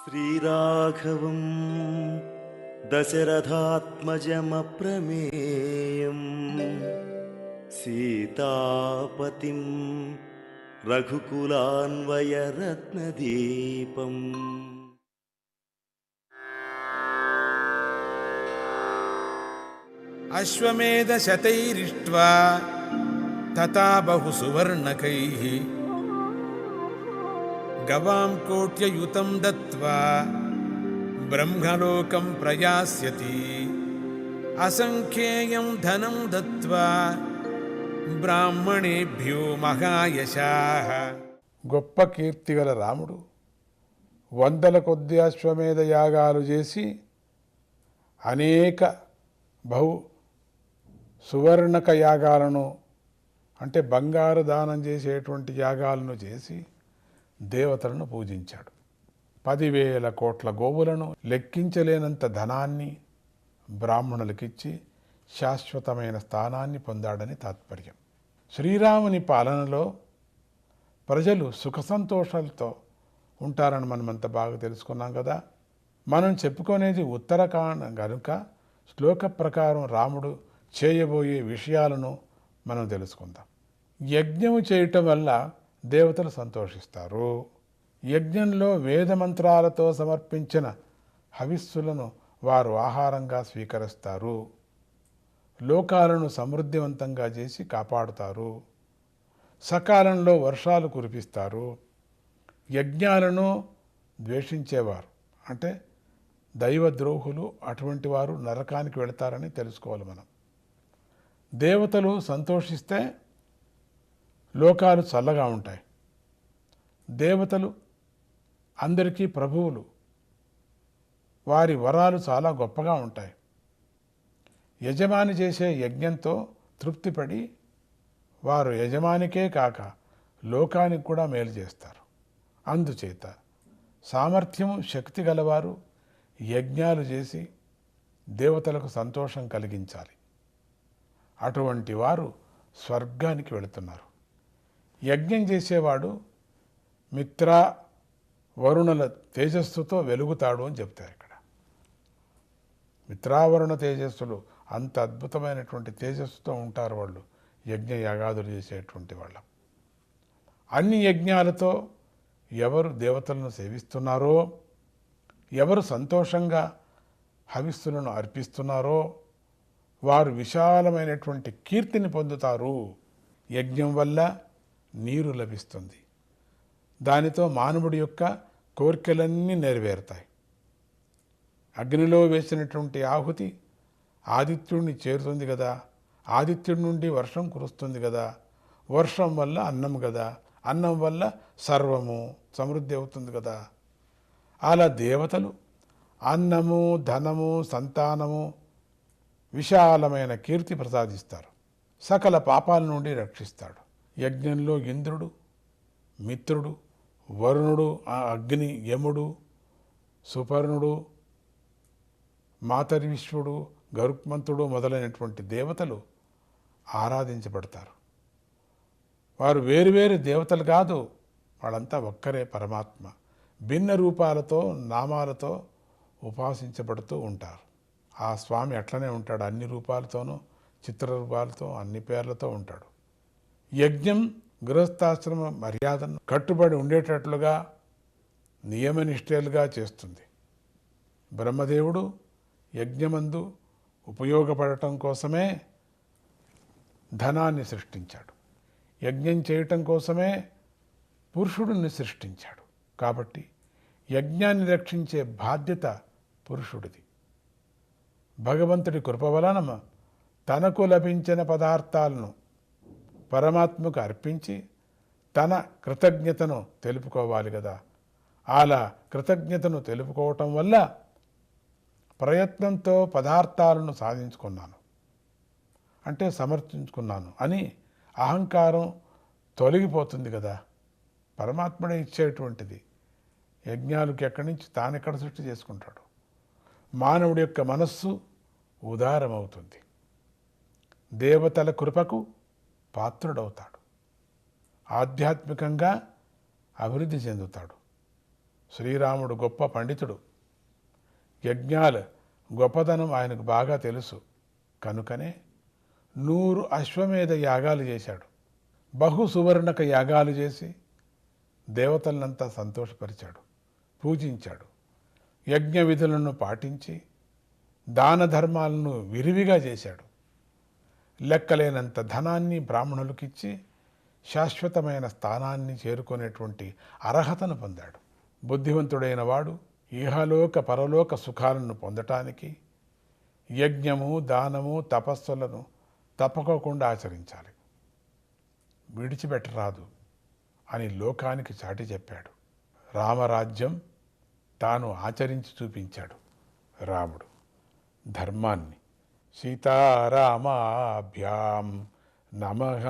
శ్రీరాఘవం దశరథాత్మజమప్రమేయం సీతాపతిం రఘుకులాన్వయరత్నదీపం అశ్వమేధశతైరిష్ట్వా తథా బహుసువర్ణకైః గవాం కోట్యయుతం దత్వా బ్రహ్మలోకం ప్రయాస్యతి అసంఖ్యేయం ధనం దత్వా బ్రాహ్మణేభ్యో మహాయశాః. గొప్ప కీర్తిగల రాముడు వందల కొద్ది అశ్వమేధ యాగాలు చేసి అనేక బహు సువర్ణక యాగాలను అంటే బంగారు దానం చేసేటువంటి యాగాలను చేసి దేవతలను పూజించాడు. 10,000 కోట్ల గోవులను లెక్కించలేనంత ధనాన్ని బ్రాహ్మణులకిచ్చి శాశ్వతమైన స్థానాన్ని పొందాడని తాత్పర్యం. శ్రీరాముని పాలనలో ప్రజలు సుఖ సంతోషాలతో ఉంటారని మనమంత బాగా తెలుసుకున్నాం కదా. మనం చెప్పుకునేది ఉత్తరకాండ గనుక శ్లోక ప్రకారం రాముడు చేయబోయే విషయాలను మనం తెలుసుకుందాం. యజ్ఞము చేయటం వల్ల దేవతలు సంతోషిస్తారు. యజ్ఞంలో వేదమంత్రాలతో సమర్పించిన హవిస్సులను వారు ఆహారంగా స్వీకరిస్తారు. లోకాలను సమృద్ధివంతంగా చేసి కాపాడుతారు. సకాలంలో వర్షాలు కురిపిస్తారు. యజ్ఞాలను ద్వేషించేవారు అంటే దైవద్రోహులు అటువంటి వారు నరకానికి వెళతారని తెలుసుకోవాలి మనం. దేవతలు సంతోషిస్తే లోకాలు చల్లగా ఉంటాయి. దేవతలు అందరికీ ప్రభువులు. వారి వరాలు చాలా గొప్పగా ఉంటాయి. యజమాని చేసే యజ్ఞంతో తృప్తిపడి వారు యజమానికే కాక లోకానికి కూడా మేలు చేస్తారు. అందుచేత సామర్థ్యం శక్తి గలవారు యజ్ఞాలు చేసి దేవతలకు సంతోషం కలిగించాలి. అటువంటి వారు స్వర్గానికి వెళుతున్నారు. యజ్ఞం చేసేవాడు మిత్ర వరుణుల తేజస్సుతో వెలుగుతాడు అని చెప్తారు ఇక్కడ. మిత్రావరుణ తేజస్సులు అంత అద్భుతమైనటువంటి తేజస్సుతో ఉంటారు వాళ్ళు యజ్ఞ యాగాదులు చేసేటువంటి వాళ్ళు. అన్ని యజ్ఞాలతో ఎవరు దేవతలను సేవిస్తున్నారో, ఎవరు సంతోషంగా హవిస్సులను అర్పిస్తున్నారో వారు విశాలమైనటువంటి కీర్తిని పొందుతారు. యజ్ఞం వల్ల నీరు లభిస్తుంది. దానితో మానవుడి యొక్క కోరికలన్నీ నెరవేరుతాయి. అగ్నిలో వేసినటువంటి ఆహుతి ఆదిత్యుడిని చేరుతుంది కదా. ఆదిత్యుడి నుండి వర్షం కురుస్తుంది కదా. వర్షం వల్ల అన్నం కదా. అన్నం వల్ల సర్వము సమృద్ధి అవుతుంది కదా. అలా దేవతలు అన్నము, ధనము, సంతానము, విశాలమైన కీర్తి ప్రసాదిస్తారు. సకల పాపాల నుండి రక్షిస్తాడు. యజ్ఞంలో ఇంద్రుడు, మిత్రుడు, వరుణుడు, అగ్ని, యముడు, సుపర్ణుడు, మాతర్విశ్వడు, గరుత్మంతుడు మొదలైనటువంటి దేవతలు ఆరాధించబడతారు. వారు వేరువేరు దేవతలు కాదు, వాళ్ళంతా ఒక్కరే పరమాత్మ. భిన్న రూపాలతో నామాలతో ఉపాసించబడుతూ ఉంటారు. ఆ స్వామి అట్లనే ఉంటాడు. అన్ని రూపాలతోనూ, చిత్ర రూపాలతో, అన్ని పేర్లతో ఉంటాడు. యజ్ఞం గృహస్థాశ్రమ మర్యాదను కట్టుబడి ఉండేటట్లుగా నియమనిష్టలుగా చేస్తుంది. బ్రహ్మదేవుడు యజ్ఞమందు ఉపయోగపడటం కోసమే ధనాన్ని సృష్టించాడు. యజ్ఞం చేయటం కోసమే పురుషుడిని సృష్టించాడు. కాబట్టి యజ్ఞాన్ని రక్షించే బాధ్యత పురుషుడిది. భగవంతుడి కృప వలన తనకు లభించిన పదార్థాలను పరమాత్మకు అర్పించి తన కృతజ్ఞతను తెలుపుకోవాలి కదా. అలా కృతజ్ఞతను తెలుపుకోవటం వల్ల ప్రయత్నంతో పదార్థాలను సాధించుకున్నాను అంటే సమర్థించుకున్నాను అని అహంకారం తొలగిపోతుంది కదా. పరమాత్ముడే ఇచ్చేటువంటిది. యజ్ఞాలకు ఎక్కడి నుంచి తానెక్కడ సృష్టి చేసుకుంటాడు. మానవుడి యొక్క మనస్సు ఉదారమవుతుంది. దేవతల కృపకు పాత్రుడవుతాడు. ఆధ్యాత్మికంగా అభివృద్ధి చెందుతాడు. శ్రీరాముడు గొప్ప పండితుడు. యజ్ఞాల గొప్పదనం ఆయనకు బాగా తెలుసు. కనుకనే 100 అశ్వమేధ యాగాలు చేశాడు. బహు సువర్ణక యాగాలు చేసి దేవతలనంతా సంతోషపరిచాడు, పూజించాడు. యజ్ఞ విధులను పాటించి దాన ధర్మాలను విరివిగా చేశాడు. లెక్కలేనంత ధనాన్ని బ్రాహ్మణులకిచ్చి శాశ్వతమైన స్థానాన్ని చేరుకునేటువంటి అర్హతను పొందాడు. బుద్ధివంతుడైన వాడు ఇహలోక పరలోక సుఖాలను పొందటానికి యజ్ఞము, దానము, తపస్సులను తప్పకోకుండా ఆచరించాలి. విడిచిపెట్టరాదు అని లోకానికి చాటి చెప్పాడు. రామరాజ్యం తాను ఆచరించి చూపించాడు రాముడు. ధర్మాన్ని. సీతారామాభ్యాం నమః.